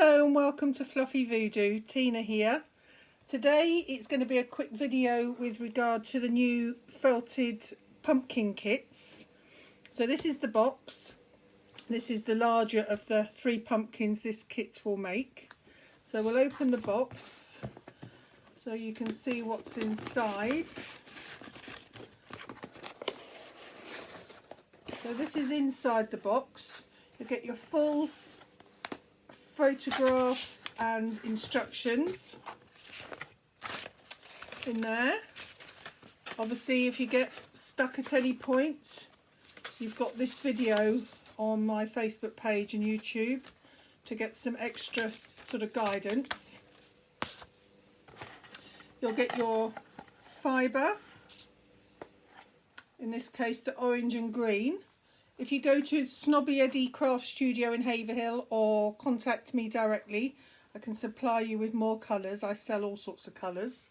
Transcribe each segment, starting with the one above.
Hello and welcome to Fluffy Voodoo. Tina here. Today it's going to be a quick video with regard to the new felted pumpkin kits. So this is the box. This is the larger of the 3 pumpkins this kit will make. So we'll open the box so you can see what's inside. So this is inside the box. You get your full photographs and instructions in there. Obviously, if you get stuck at any point, you've got this video on my Facebook page and YouTube to get some extra sort of guidance. You'll get your fibre, in this case the orange and green. If you go to Snobby Eddie Craft Studio in Haverhill or contact me directly, I can supply you with more colours. I sell all sorts of colours.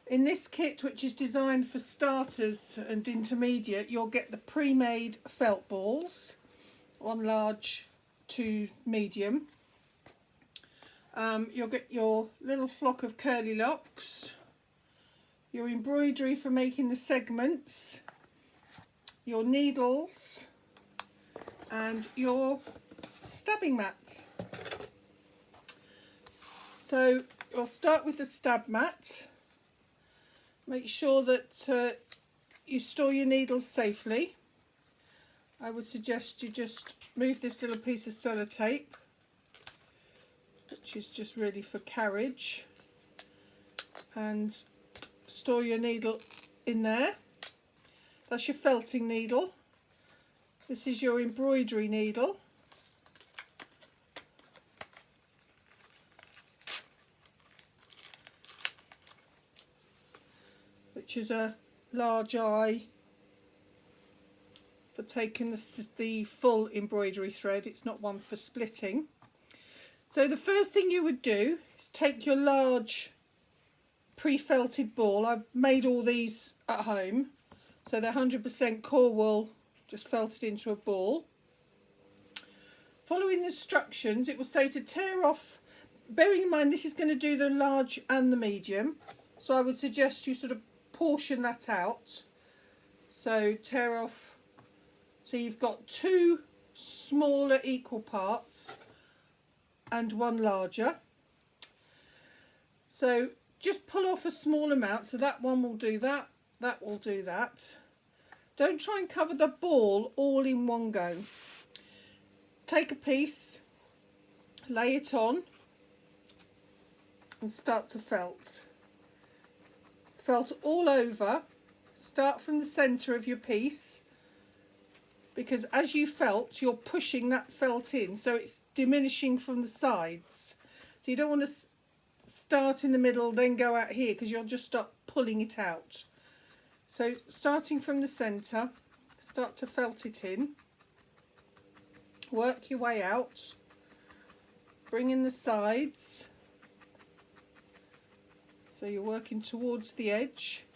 In this kit, which is designed for starters and intermediate, you'll get the pre-made felt balls, 1 large, 2 medium. You'll get your little flock of curly locks, your embroidery for making the segments, your needles, and your stabbing mat. So you'll start with the stab mat. Make sure that you store your needles safely. I would suggest you just move this little piece of sellotape, which is just really for carriage, and store your needle in there. That's your felting needle. This is your embroidery needle. Which is a large eye for taking the full embroidery thread. It's not one for splitting. So the first thing you would do is take your large pre-felted ball. I've made all these at home. So they're 100% core wool, just felted into a ball. Following the instructions, it will say to tear off, bearing in mind this is going to do the large and the medium, so I would suggest you sort of portion that out. So tear off, so you've got 2 smaller equal parts and 1 larger. So just pull off a small amount, so that one will do that. That will do that. Don't try and cover the ball all in one go. Take a piece, lay it on, and start to felt. Felt all over. Start from the centre of your piece, because as you felt, you're pushing that felt in, so it's diminishing from the sides. So you don't want to start in the middle, then go out here, because you'll just start pulling it out. So starting from the centre, start to felt it in, work your way out, bring in the sides, so you're working towards the edge,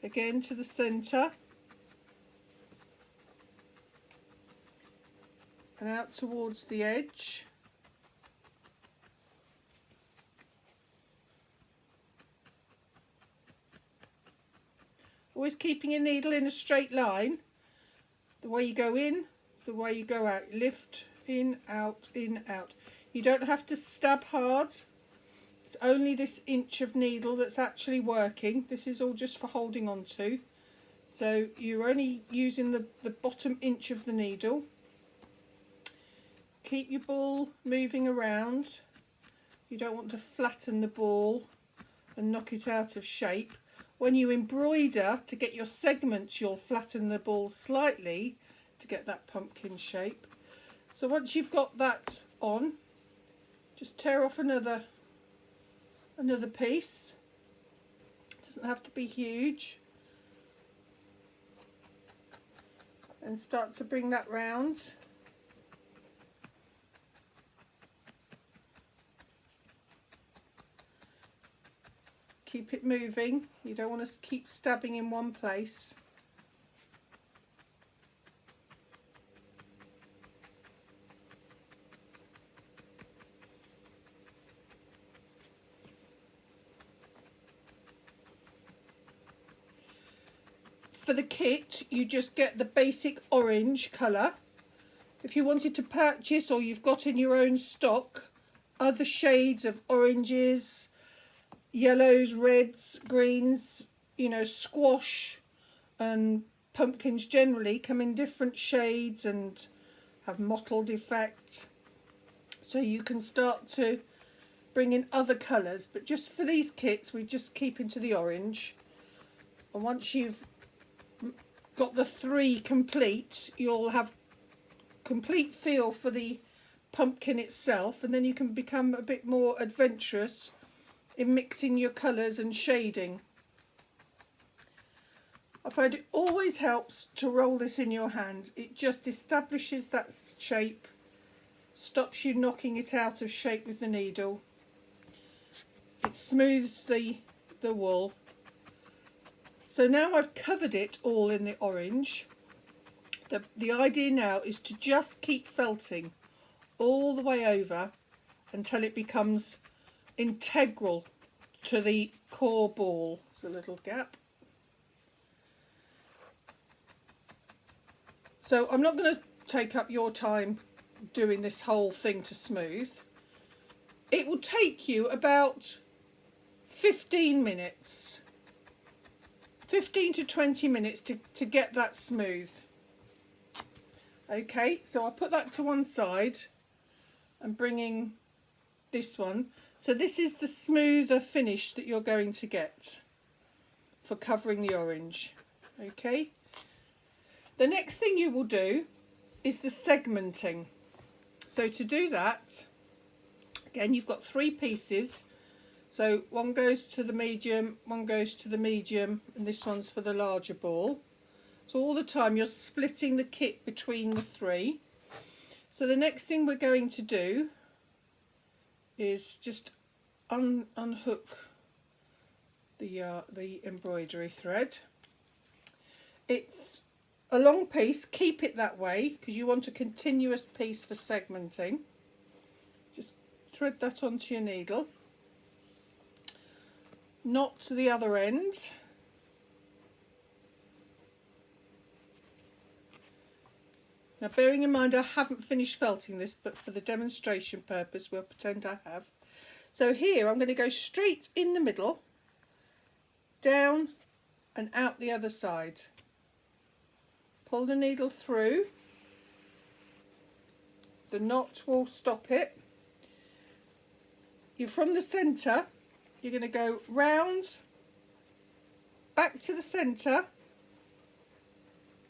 again to the centre, and out towards the edge. Always keeping your needle in a straight line. The way you go in is the way you go out. Lift, in, out, in, out. You don't have to stab hard. It's only this inch of needle that's actually working. This is all just for holding on to. So you're only using the bottom inch of the needle. Keep your ball moving around. You don't want to flatten the ball and knock it out of shape. When you embroider to get your segments, you'll flatten the ball slightly to get that pumpkin shape. So once you've got that on, just tear off another piece. It doesn't have to be huge. And start to bring that round. Keep it moving. You don't want to keep stabbing in one place. for the kit, you just get the basic orange colour. If you wanted to purchase, or you've got in your own stock, other shades of oranges, yellows, reds, greens, you know, squash and pumpkins generally come in different shades and have mottled effect. So you can start to bring in other colours, but just for these kits we just keep into the orange. And once you've got the 3 complete, you'll have complete feel for the pumpkin itself, and then you can become a bit more adventurous in mixing your colours and shading. I find it always helps to roll this in your hand. It just establishes that shape, stops you knocking it out of shape with the needle. It smooths the wool. So now I've covered it all in the orange. The idea now is to just keep felting all the way over until it becomes integral to the core ball. There's a little gap. So I'm not going to take up your time doing this whole thing to smooth. It will take you about 15 minutes, 15 to 20 minutes to get that smooth. Okay, so I'll put that to one side and bringing this one. So this is the smoother finish that you're going to get for covering the orange. Okay, the next thing you will do is the segmenting. So to do that, again, you've got 3 pieces. So one goes to the medium, one goes to the medium, and this one's for the larger ball. So all the time you're splitting the kit between the 3. So the next thing we're going to do is just unhook the embroidery thread. It's a long piece, keep it that way because you want a continuous piece for segmenting. Just thread that onto your needle. Knot to the other end. Now bearing in mind I haven't finished felting this, but for the demonstration purpose we'll pretend I have. So here I'm going to go straight in the middle, down and out the other side. Pull the needle through, the knot will stop it. You're from the centre, you're going to go round, back to the centre,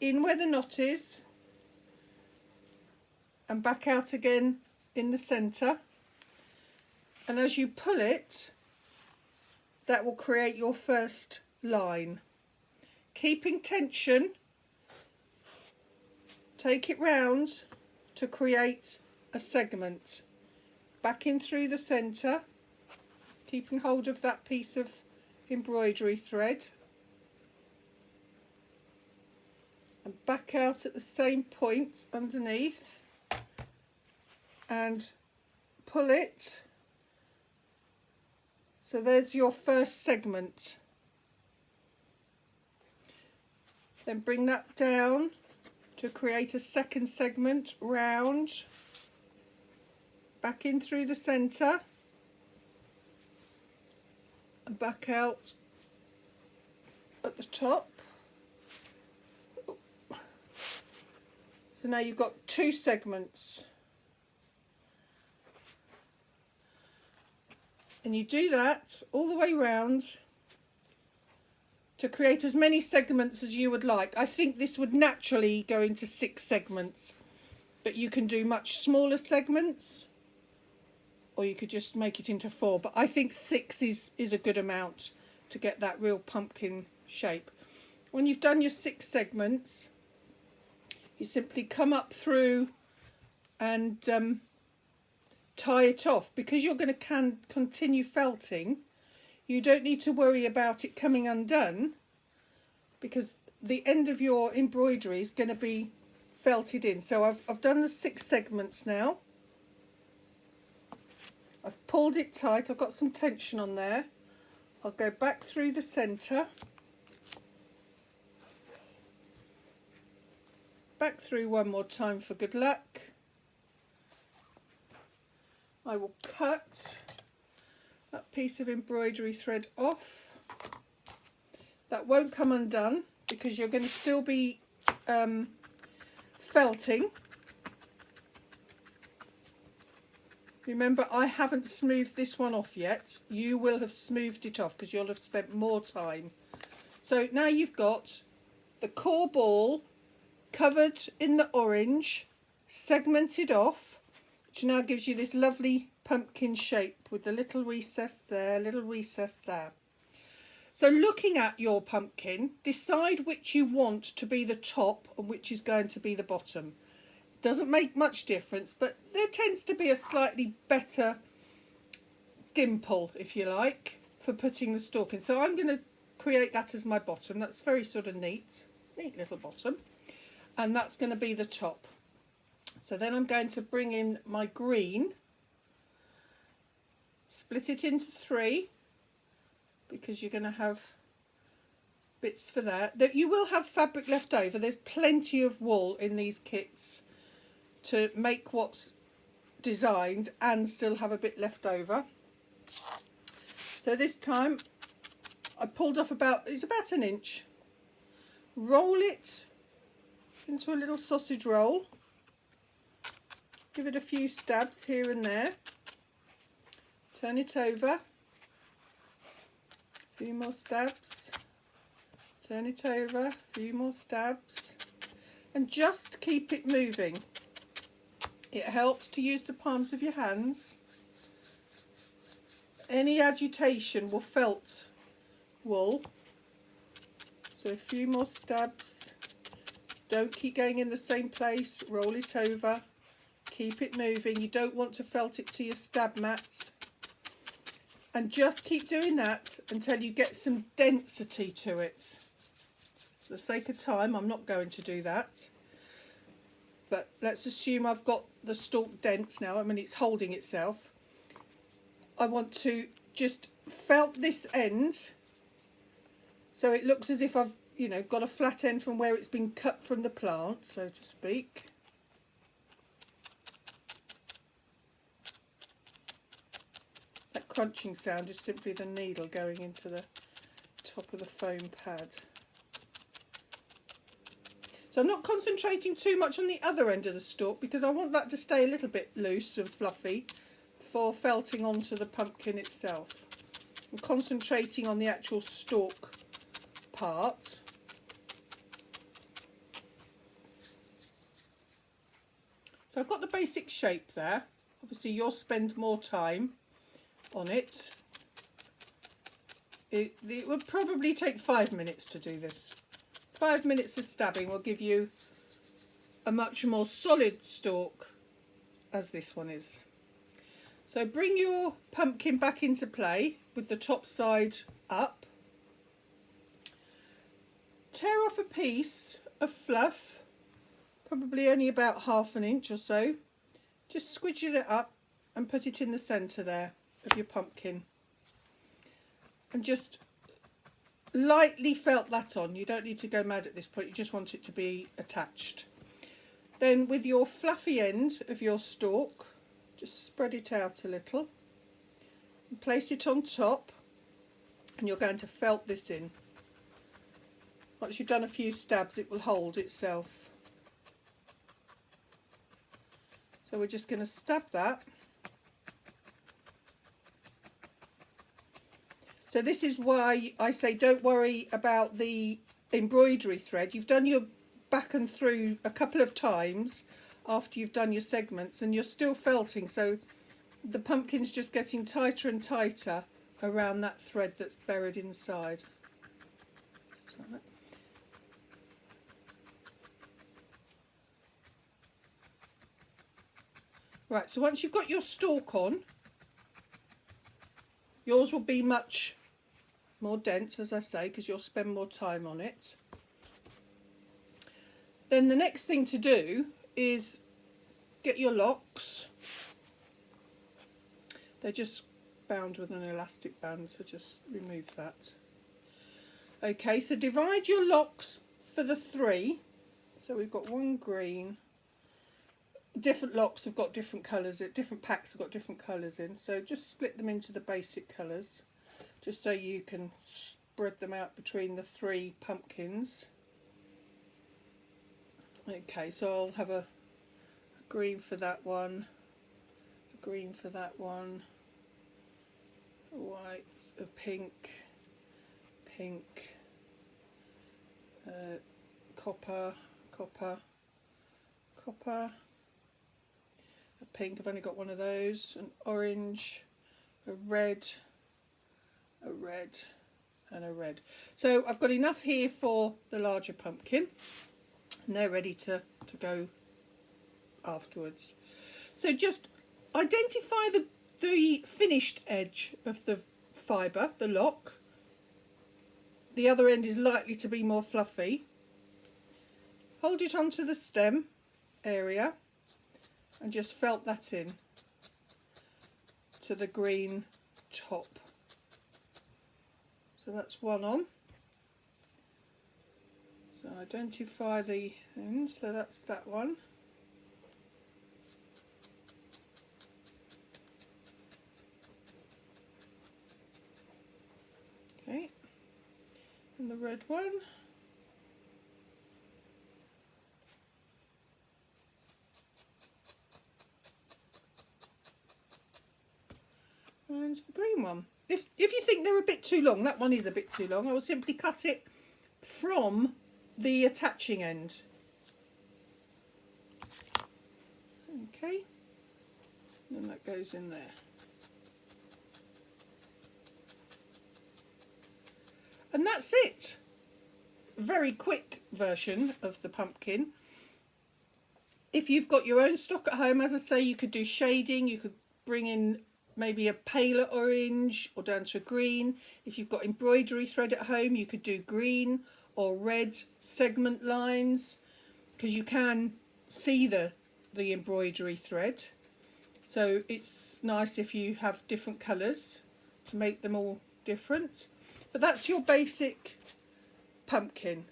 in where the knot is, and back out again in the centre. And as you pull it, that will create your first line. Keeping tension, take it round to create a segment. Back in through the centre, keeping hold of that piece of embroidery thread. And back out at the same point underneath. And pull it. So there's your first segment. Then bring that down to create a second segment, round, back in through the centre, and back out at the top. So now you've got 2 segments. And you do that all the way round to create as many segments as you would like. I think this would naturally go into 6 segments, but you can do much smaller segments, or you could just make it into 4. But I think 6 is a good amount to get that real pumpkin shape. When you've done your 6 segments, you simply come up through and tie it off. Because you're going to continue felting, you don't need to worry about it coming undone, because the end of your embroidery is going to be felted in. So I've done the 6 segments now. I've pulled it tight, I've got some tension on there. I'll go back through the centre, back through one more time for good luck. I will cut that piece of embroidery thread off. That won't come undone because you're going to still be felting. Remember, I haven't smoothed this one off yet. You will have smoothed it off because you'll have spent more time. So now you've got the core ball covered in the orange, segmented off, which now gives you this lovely pumpkin shape with the little recess there, little recess there. So looking at your pumpkin, decide which you want to be the top and which is going to be the bottom. Doesn't make much difference, but there tends to be a slightly better dimple, if you like, for putting the stalk in. So I'm going to create that as my bottom. That's very sort of neat little bottom, and that's going to be the top. So then I'm going to bring in my green, split it into 3 because you're going to have bits for that you will have fabric left over. There's plenty of wool in these kits to make what's designed and still have a bit left over. So this time I pulled off it's about an inch. Roll it into a little sausage roll. Give it a few stabs here and there. Turn it over. A few more stabs. Turn it over. A few more stabs. And just keep it moving. It helps to use the palms of your hands. Any agitation will felt wool. So a few more stabs. Don't keep going in the same place. Roll it over. Keep it moving. You don't want to felt it to your stab mat. And just keep doing that until you get some density to it. For the sake of time, I'm not going to do that. But let's assume I've got the stalk dense now. I mean, it's holding itself. I want to just felt this end so it looks as if I've, got a flat end from where it's been cut from the plant, so to speak. That crunching sound is simply the needle going into the top of the foam pad. So I'm not concentrating too much on the other end of the stalk because I want that to stay a little bit loose and fluffy for felting onto the pumpkin itself. I'm concentrating on the actual stalk part. So I've got the basic shape there. Obviously you'll spend more time on it. It would probably take 5 minutes to do this. 5 minutes of stabbing will give you a much more solid stalk as this one is. So bring your pumpkin back into play with the top side up. Tear off a piece of fluff, probably only about 1/2 inch or so. Just squidge it up and put it in the centre there of your pumpkin. And just lightly felt that on. You don't need to go mad at this point, you just want it to be attached. Then with your fluffy end of your stalk, just spread it out a little and place it on top, and you're going to felt this in. Once you've done a few stabs, it will hold itself. So we're just going to stab that. So this is why I say don't worry about the embroidery thread. You've done your back and through a couple of times after you've done your segments and you're still felting, so the pumpkin's just getting tighter and tighter around that thread that's buried inside. Right, so once you've got your stalk on, yours will be much more dense, as I say, because you'll spend more time on it. Then the next thing to do is get your locks. They're just bound with an elastic band, so just remove that. Okay, so divide your locks for the 3. So we've got one green. Different locks have got different colours, different packs have got different colours in. So just split them into the basic colours, just so you can spread them out between the 3 pumpkins. Okay, so I'll have a green for that one, a green for that one, a white, a pink, pink, copper, copper, copper, a pink, I've only got one of those, an orange, a red, and a red. So I've got enough here for the larger pumpkin, and they're ready to go afterwards. So just identify the finished edge of the fibre, the lock. The other end is likely to be more fluffy. Hold it onto the stem area and just felt that in to the green top. So that's one on. So identify the end, so that's that one. Okay, and the red one. And the green one. If you think they're a bit too long, that one is a bit too long, I will simply cut it from the attaching end. Okay, and that goes in there. And that's it. Very quick version of the pumpkin. If you've got your own stock at home, as I say, you could do shading, you could bring in maybe a paler orange or down to a green. If you've got embroidery thread at home, you could do green or red segment lines, because you can see the embroidery thread. So it's nice if you have different colours to make them all different. But that's your basic pumpkin.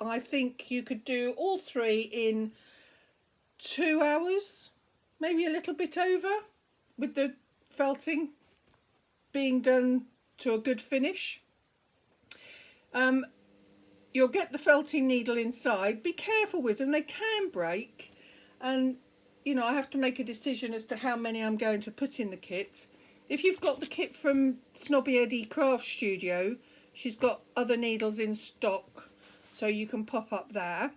I think you could do all 3 in 2 hours, maybe a little bit over, with the felting being done to a good finish. You'll get the felting needle inside. Be careful with them, they can break, and you know, I have to make a decision as to how many I'm going to put in the kit. If you've got the kit from Snobby Eddie Craft Studio, she's got other needles in stock, so you can pop up there.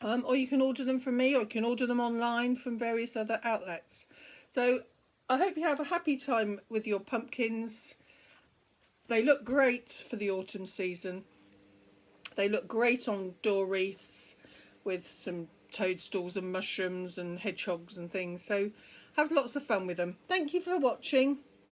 Or you can order them from me, or you can order them online from various other outlets. So I hope you have a happy time with your pumpkins. They look great for the autumn season. They look great on door wreaths with some toadstools and mushrooms and hedgehogs and things. So have lots of fun with them. Thank you for watching.